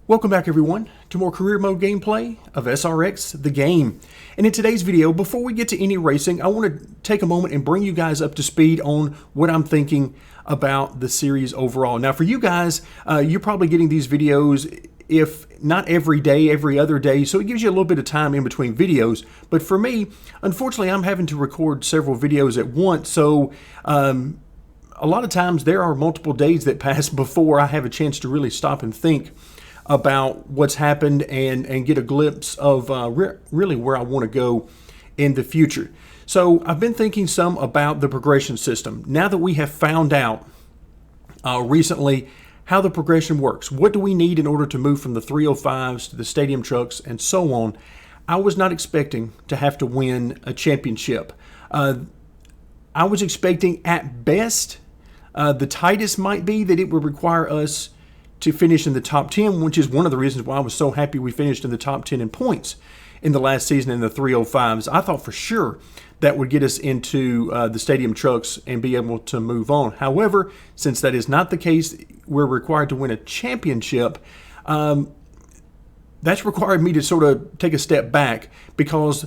Welcome back everyone to more career mode gameplay of SRX the game. And in today's video, before we get to any racing, I want to take a moment and bring you guys up to speed on what I'm thinking about the series overall. Now for you guys, you're probably getting these videos, if not every day, every other day, so it gives you a little bit of time in between videos. But for me, unfortunately, I'm having to record several videos at once, so a lot of times there are multiple days that pass before I have a chance to really stop and think about what's happened and get a glimpse of really where I want to go in the future. So I've been thinking some about the progression system. Now that we have found out recently how the progression works, what do we need in order to move from the 305s to the stadium trucks and so on, I was not expecting to have to win a championship. I was expecting at best the tightest might be that it would require us to finish in the top 10, which is one of the reasons why I was so happy we finished in the top 10 in points in the last season in the 305s. I thought for sure that would get us into the stadium trucks and be able to move on. However, since that is not the case, we're required to win a championship. That's required me to sort of take a step back, because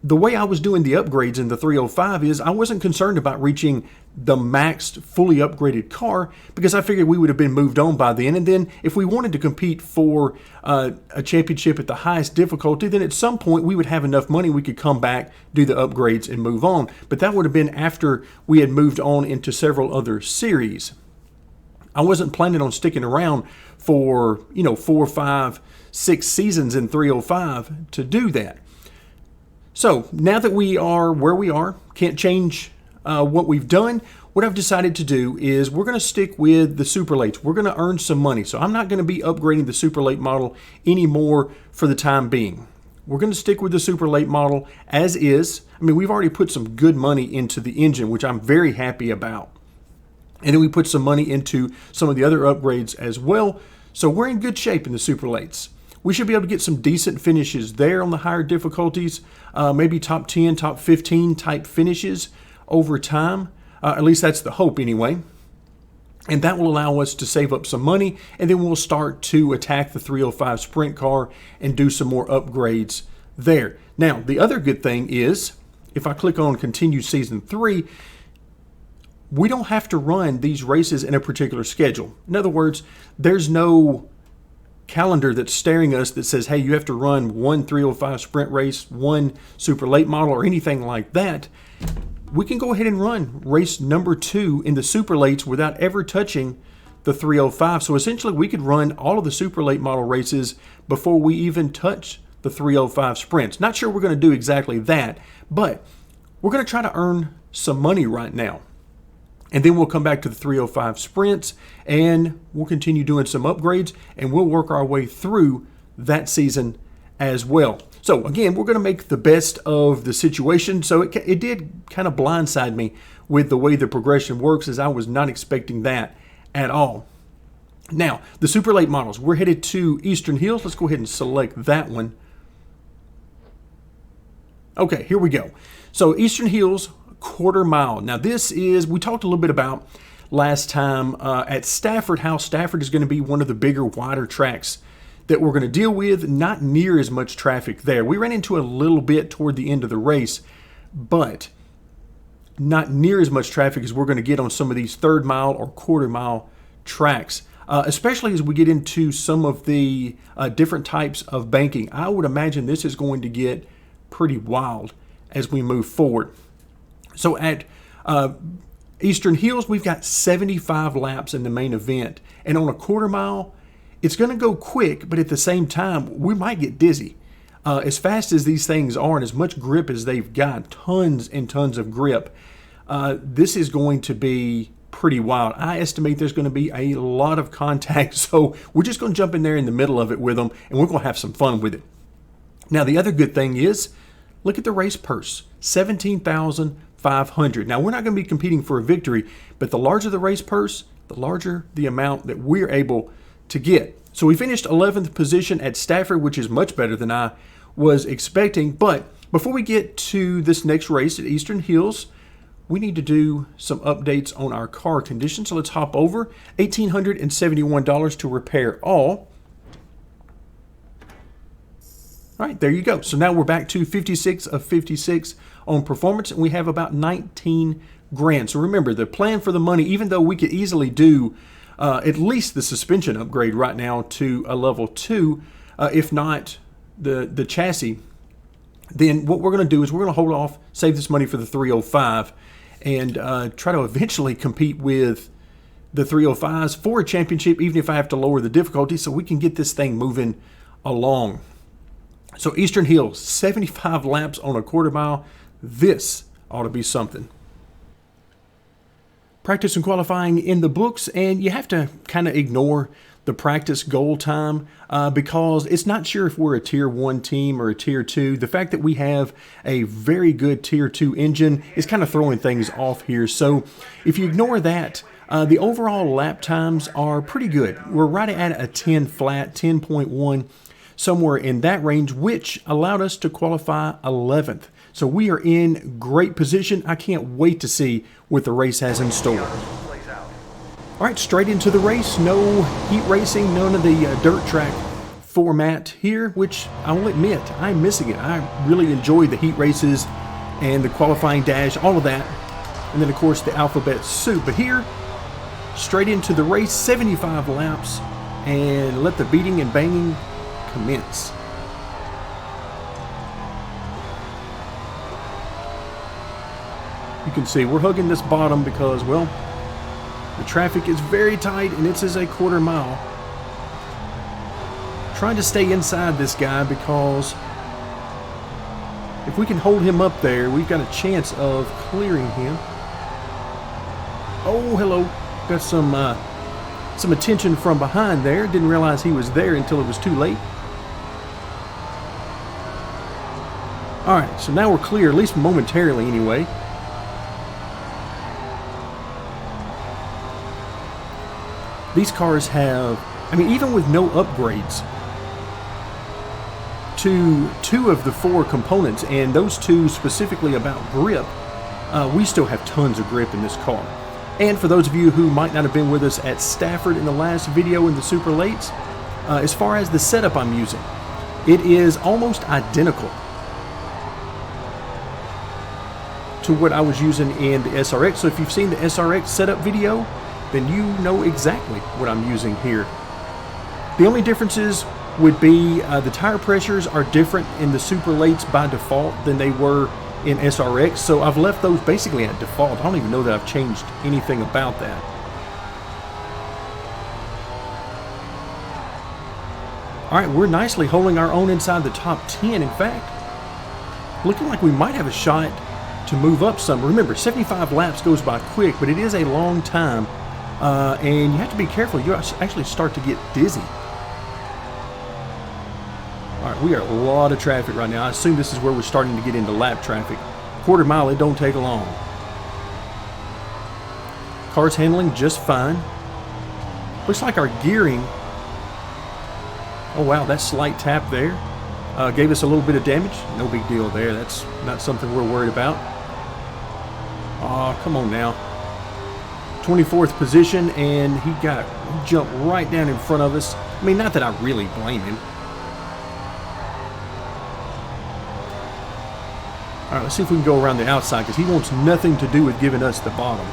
the way I was doing the upgrades in the 305 is I wasn't concerned about reaching the maxed, fully upgraded car, because I figured we would have been moved on by then. And then if we wanted to compete for a championship at the highest difficulty, then at some point we would have enough money we could come back, do the upgrades, and move on. But that would have been after we had moved on into several other series. I wasn't planning on sticking around for 4, 5, 6 seasons in 305 to do that. So now that we are where we are, can't change what we've done, what I've decided to do is we're going to stick with the super lates. We're going to earn some money. So I'm not going to be upgrading the super late model anymore for the time being. We're going to stick with the super late model as is. I mean, we've already put some good money into the engine, which I'm very happy about. And then we put some money into some of the other upgrades as well. So we're in good shape in the super lates. We should be able to get some decent finishes there on the higher difficulties, maybe top 10, top 15 type finishes over time. At least that's the hope anyway. And that will allow us to save up some money, and then we'll start to attack the 305 sprint car and do some more upgrades there. Now, the other good thing is, if I click on continue season 3, we don't have to run these races in a particular schedule. In other words, there's no calendar that's staring us that says, hey, you have to run one 305 sprint race, one super late model, or anything like that. We can go ahead and run race number 2 in the super lates without ever touching the 305. So essentially we could run all of the super late model races before we even touch the 305 sprints. Not sure we're going to do exactly that, but we're going to try to earn some money right now. And then we'll come back to the 305 sprints and we'll continue doing some upgrades, and we'll work our way through that season as well. So again, we're going to make the best of the situation. So it did kind of blindside me with the way the progression works, as I was not expecting that at all. Now, the super late models, we're headed to Eastern Hills. Let's go ahead and select that one. Okay, here we go. So Eastern Hills, quarter mile. Now this is, we talked a little bit about last time at Stafford, how Stafford is going to be one of the bigger, wider tracks that we're going to deal with. Not near as much traffic there. We ran into a little bit toward the end of the race, but not near as much traffic as we're going to get on some of these third mile or quarter mile tracks, especially as we get into some of the different types of banking. I would imagine this is going to get pretty wild as we move forward. So at Eastern Hills, we've got 75 laps in the main event. And on a quarter mile, it's going to go quick, but at the same time, we might get dizzy. As fast as these things are and as much grip as they've got, tons and tons of grip, this is going to be pretty wild. I estimate there's going to be a lot of contact, so we're just going to jump in there in the middle of it with them, and we're going to have some fun with it. Now, the other good thing is, look at the race purse, $17,500. Now, we're not going to be competing for a victory, but the larger the race purse, the larger the amount that we're able to get. So we finished 11th position at Stafford, which is much better than I was expecting. But before we get to this next race at Eastern Hills, we need to do some updates on our car condition. So let's hop over. $1,871 to repair all. All right, there you go. So now we're back to 56 of 56 on performance, and we have about 19 grand. So remember, the plan for the money, even though we could easily do at least the suspension upgrade right now to a level 2, if not the chassis, then what we're going to do is we're going to hold off, save this money for the 305, and try to eventually compete with the 305s for a championship, even if I have to lower the difficulty, so we can get this thing moving along. So Eastern Hills, 75 laps on a quarter mile. This ought to be something. Practice and qualifying in the books, and you have to kind of ignore the practice goal time because it's not sure if we're a tier 1 team or a tier 2. The fact that we have a very good tier 2 engine is kind of throwing things off here. So if you ignore that, the overall lap times are pretty good. We're right at a 10 flat, 10.1, somewhere in that range, which allowed us to qualify 11th. So we are in great position. I can't wait to see what the race has in store. All right, straight into the race. No heat racing, none of the dirt track format here, which I will admit, I'm missing it. I really enjoy the heat races and the qualifying dash, all of that. And then, of course, the alphabet soup. But here, straight into the race, 75 laps, and let the beating and banging commence. You can see we're hugging this bottom because, well, the traffic is very tight and this is a quarter mile. Trying to stay inside this guy because if we can hold him up there, we've got a chance of clearing him. Oh, hello. Got some attention from behind there. Didn't realize he was there until it was too late. All right, so now we're clear, at least momentarily anyway. These cars have, I mean, even with no upgrades to 2 of the 4 components, and those 2 specifically about grip, we still have tons of grip in this car. And for those of you who might not have been with us at Stafford in the last video in the Super Lates, as far as the setup I'm using, it is almost identical to what I was using in the SRX. So if you've seen the SRX setup video, then you know exactly what I'm using here. The only differences would be the tire pressures are different in the Super Lates by default than they were in SRX, so I've left those basically at default. I don't even know that I've changed anything about that. All right, we're nicely holding our own inside the top 10. In fact, looking like we might have a shot to move up some. Remember, 75 laps goes by quick, but it is a long time, and you have to be careful. You actually start to get dizzy. All right, we are a lot of traffic right now. I assume this is where we're starting to get into lap traffic. Quarter mile, it don't take long. Car's handling just fine. Looks like our gearing, oh wow, that slight tap there gave us a little bit of damage. No big deal there. That's not something we're worried about. Oh, come on now. 24th position, and he jumped right down in front of us. I mean, not that I really blame him. All right, let's see if we can go around the outside because he wants nothing to do with giving us the bottom.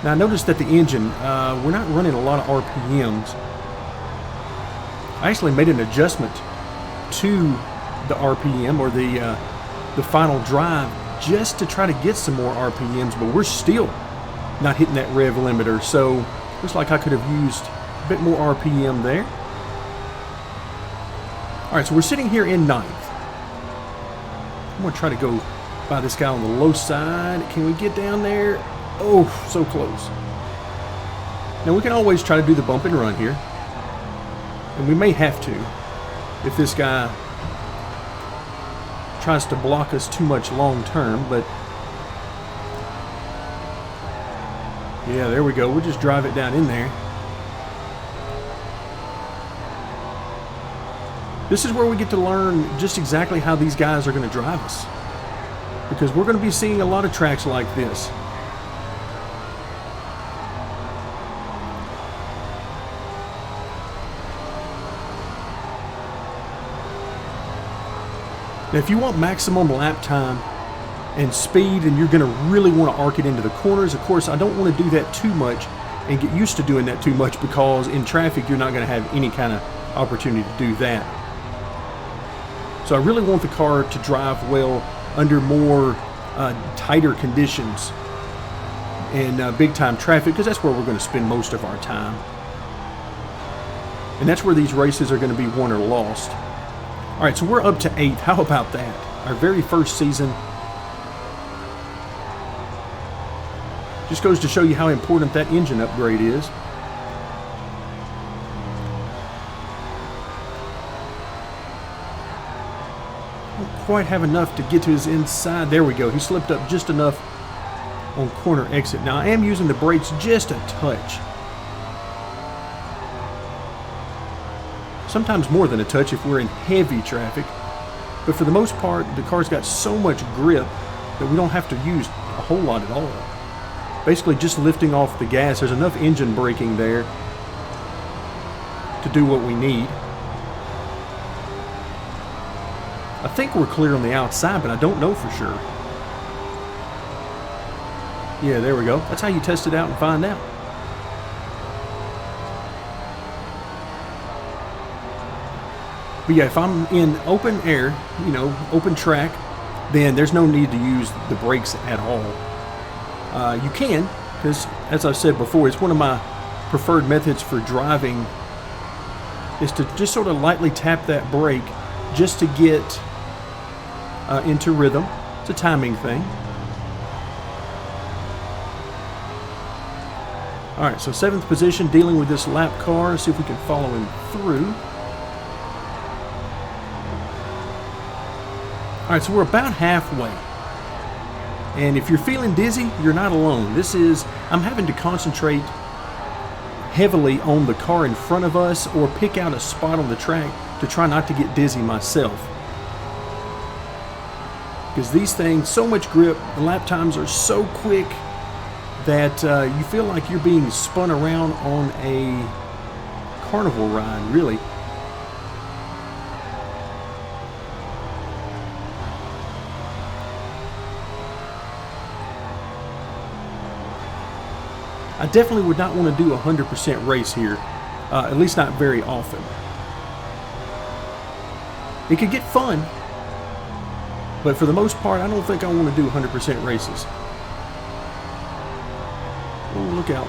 Now, I noticed that the engine, we're not running a lot of RPMs. I actually made an adjustment to the RPM or the final drive just to try to get some more RPMs, but we're still not hitting that rev limiter. So looks like I could have used a bit more RPM there. All right, so we're sitting here in 9th. I'm going to try to go by this guy on the low side. Can we get down there? Oh, so close. Now, we can always try to do the bump and run here. And we may have to if this guy tries to block us too much long term, but yeah, there we go. We'll just drive it down in there. This is where we get to learn just exactly how these guys are going to drive us, because we're going to be seeing a lot of tracks like this. Now, if you want maximum lap time and speed, and you're going to really want to arc it into the corners, of course, I don't want to do that too much and get used to doing that too much, because in traffic, you're not going to have any kind of opportunity to do that. So I really want the car to drive well under more tighter conditions and big time traffic, because that's where we're going to spend most of our time. And that's where these races are going to be won or lost. All right, so we're up to 8th. How about that? Our very first season. Just goes to show you how important that engine upgrade is. Don't quite have enough to get to his inside. There we go. He slipped up just enough on corner exit. Now, I am using the brakes just a touch. Sometimes more than a touch if we're in heavy traffic. But for the most part, the car's got so much grip that we don't have to use a whole lot at all. Basically just lifting off the gas. There's enough engine braking there to do what we need. I think we're clear on the outside, but I don't know for sure. Yeah, there we go. That's how you test it out and find out. But yeah, if I'm in open air, you know, open track, then there's no need to use the brakes at all. You can, because as I've said before, it's one of my preferred methods for driving, is to just sort of lightly tap that brake just to get into rhythm. It's a timing thing. All right, so 7th position, dealing with this lap car. See if we can follow him through. All right, so we're about halfway. And if you're feeling dizzy, you're not alone. I'm having to concentrate heavily on the car in front of us, or pick out a spot on the track to try not to get dizzy myself. Because these things, so much grip, the lap times are so quick that you feel like you're being spun around on a carnival ride, really. I definitely would not want to do a 100% race here, at least not very often. It could get fun, but for the most part, I don't think I want to do 100% races. Oh, look out.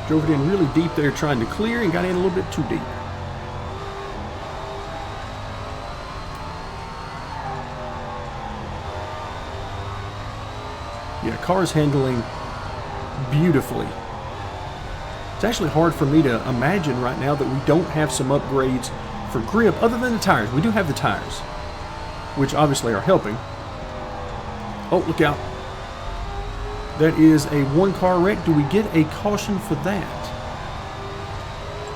Drove it in really deep there trying to clear, and got in a little bit too deep. Yeah, car's handling beautifully. It's actually hard for me to imagine right now that we don't have some upgrades for grip other than the tires. We do have the tires, which obviously are helping. Oh, look out. That is a one-car wreck. Do we get a caution for that?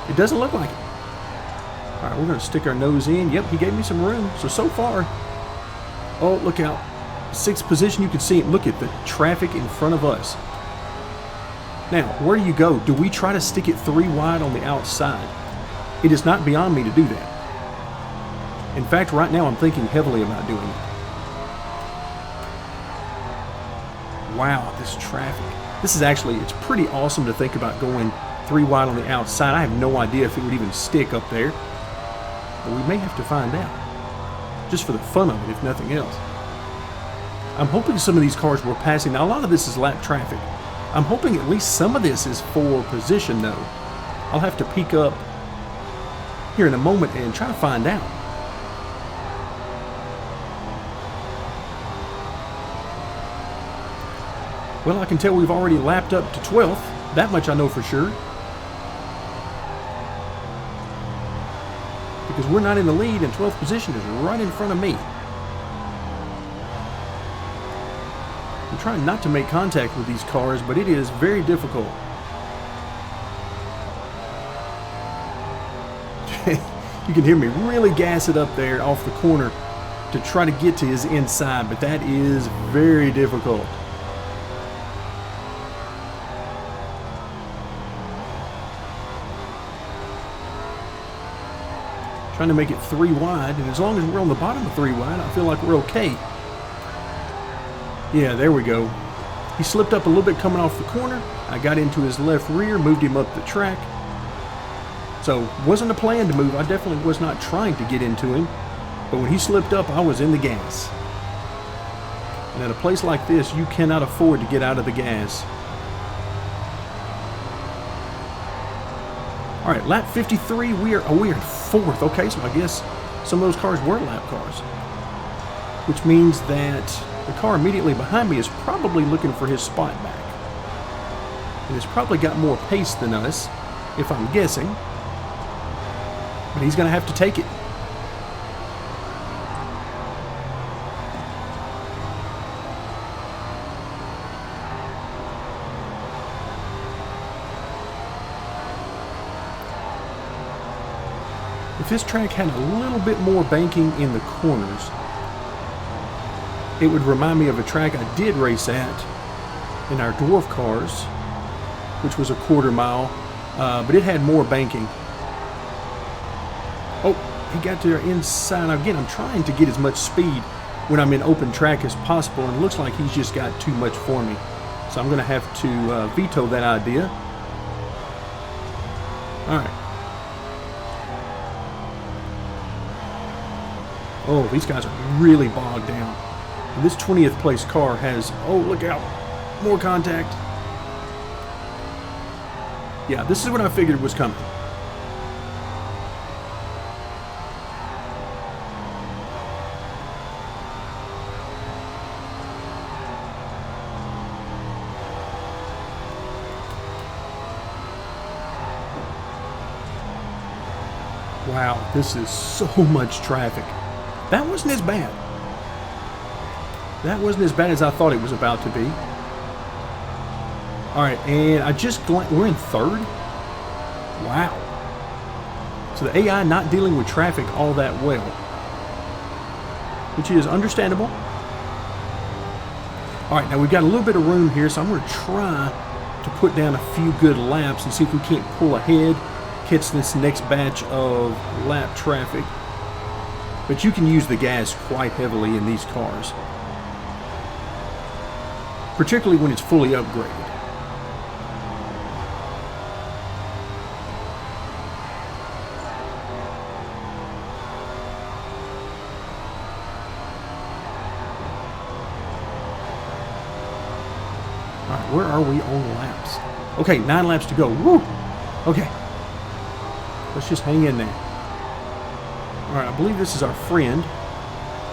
It doesn't look like it. All right, we're going to stick our nose in. Yep, he gave me some room. So far. Oh, look out. 6th position, you can see it. Look at the traffic in front of us. Now, where do you go? Do we try to stick it 3 wide on the outside? It is not beyond me to do that. In fact, right now I'm thinking heavily about doing it. Wow, this traffic. This is actually, it's pretty awesome to think about going 3 wide on the outside. I have no idea if it would even stick up there, but we may have to find out. Just for the fun of it, if nothing else. I'm hoping some of these cars we're passing. Now, a lot of this is lap traffic. I'm hoping at least some of this is for position, though. I'll have to peek up here in a moment and try to find out. Well, I can tell we've already lapped up to 12th. That much I know for sure. Because we're not in the lead, and 12th position is right in front of me. I'm trying not to make contact with these cars, but it is very difficult. You can hear me really gas it up there off the corner to try to get to his inside, but that is very difficult. Trying to make it 3 wide, and as long as we're on the bottom of 3 wide, I feel like we're okay. Yeah, there we go. He slipped up a little bit coming off the corner. I got into his left rear, moved him up the track. So, wasn't a plan to move. I definitely was not trying to get into him. But when he slipped up, I was in the gas. And at a place like this, you cannot afford to get out of the gas. All right, lap 53, we are fourth. Okay, so I guess some of those cars were lap cars. Which means that the car immediately behind me is probably looking for his spot back. And has probably got more pace than us, if I'm guessing. But he's going to have to take it. If this track had a little bit more banking in the corners, it would remind me of a track I did race at in our dwarf cars, which was a 1/4 mile, but it had more banking. Oh, he got to the inside. Again, I'm trying to get as much speed when I'm in open track as possible, and it looks like he's just got too much for me. So I'm going to have to veto that idea. All right. Oh, these guys are really bogged down. And this 20th place car has, oh, look out, more contact. Yeah, this is what I figured was coming. Wow, this is so much traffic. That wasn't as bad. That wasn't as bad as I thought it was about to be. All right, and I just we're in third. Wow. So the AI not dealing with traffic all that well, which is understandable. All right, now we've got a little bit of room here, so I'm going to try to put down a few good laps and see if we can't pull ahead, catch this next batch of lap traffic. But you can use the gas quite heavily in these cars, particularly when it's fully upgraded. All right, where are we on laps? Okay, 9 laps to go. Woo! Okay. Let's just hang in there. All right, I believe this is our friend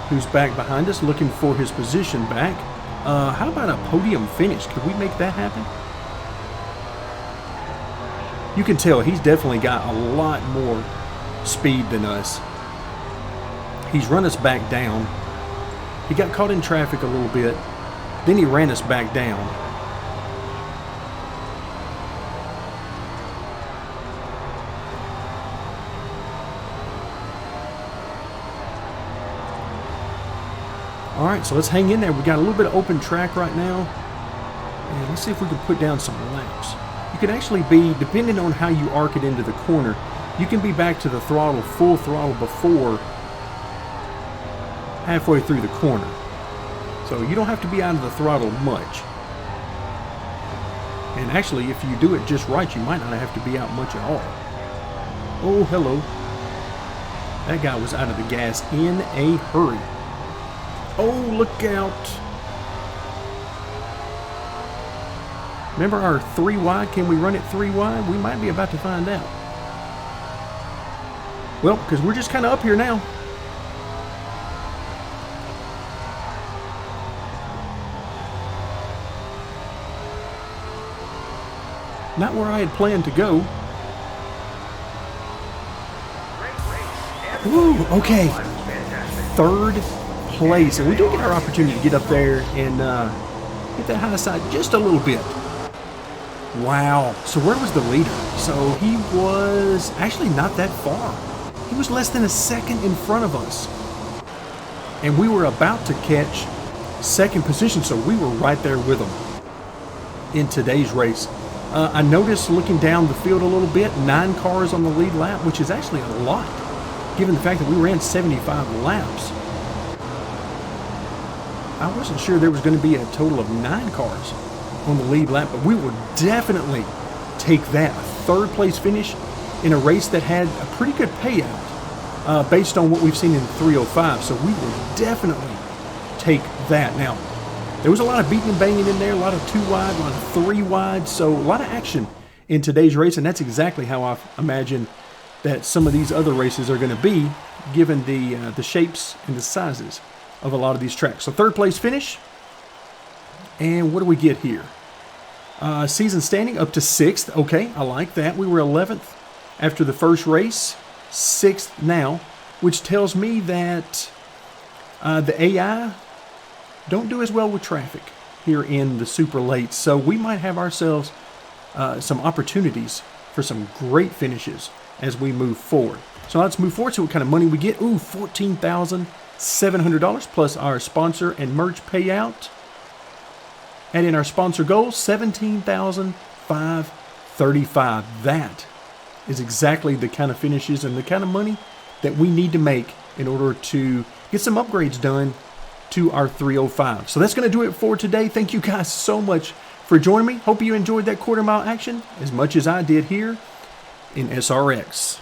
who's back behind us looking for his position back. How about a podium finish? Could we make that happen? You can tell he's definitely got a lot more speed than us. He's run us back down. He got caught in traffic a little bit. Then he ran us back down. All right, so let's hang in there. We got a little bit of open track right now. And let's see if we can put down some laps. You can actually be, depending on how you arc it into the corner, you can be back to the throttle, full throttle before halfway through the corner. So you don't have to be out of the throttle much. And actually, if you do it just right, you might not have to be out much at all. Oh, hello. That guy was out of the gas in a hurry. Oh, look out. Remember our 3 wide? Can we run it 3 wide? We might be about to find out. Well, because we're just kind of up here now. Not where I had planned to go. Ooh, okay. 3rd place, and we do get our opportunity to get up there and hit that high side just a little bit. Wow. So where was the leader? So he was actually not that far. He was less than a second in front of us, and we were about to catch 2nd position, so we were right there with him in today's race. I noticed looking down the field a little bit, 9 cars on the lead lap, which is actually a lot. given the fact that we ran 75 laps. I wasn't sure there was going to be a total of 9 cars on the lead lap, but we will definitely take that. A third place finish in a race that had a pretty good payout based on what we've seen in 305. So we will definitely take that. Now, there was a lot of beating and banging in there, a lot of 2 wide, a lot of 3 wide, so a lot of action in today's race, and that's exactly how I imagine that some of these other races are going to be, given the shapes and the sizes of a lot of these tracks. So third place finish, and what do we get here? Season standing up to 6th. Okay, I like that. We were 11th after the first race, 6th now, which tells me that the AI don't do as well with traffic here in the super late. So we might have ourselves some opportunities for some great finishes as we move forward. So let's move forward. See what kind of money we get. Ooh, $14,700 plus our sponsor and merch payout. And in our sponsor goals, $17,535. That is exactly the kind of finishes and the kind of money that we need to make in order to get some upgrades done to our 305. So that's going to do it for today. Thank you guys so much for joining me. Hope you enjoyed that quarter mile action as much as I did here in SRX.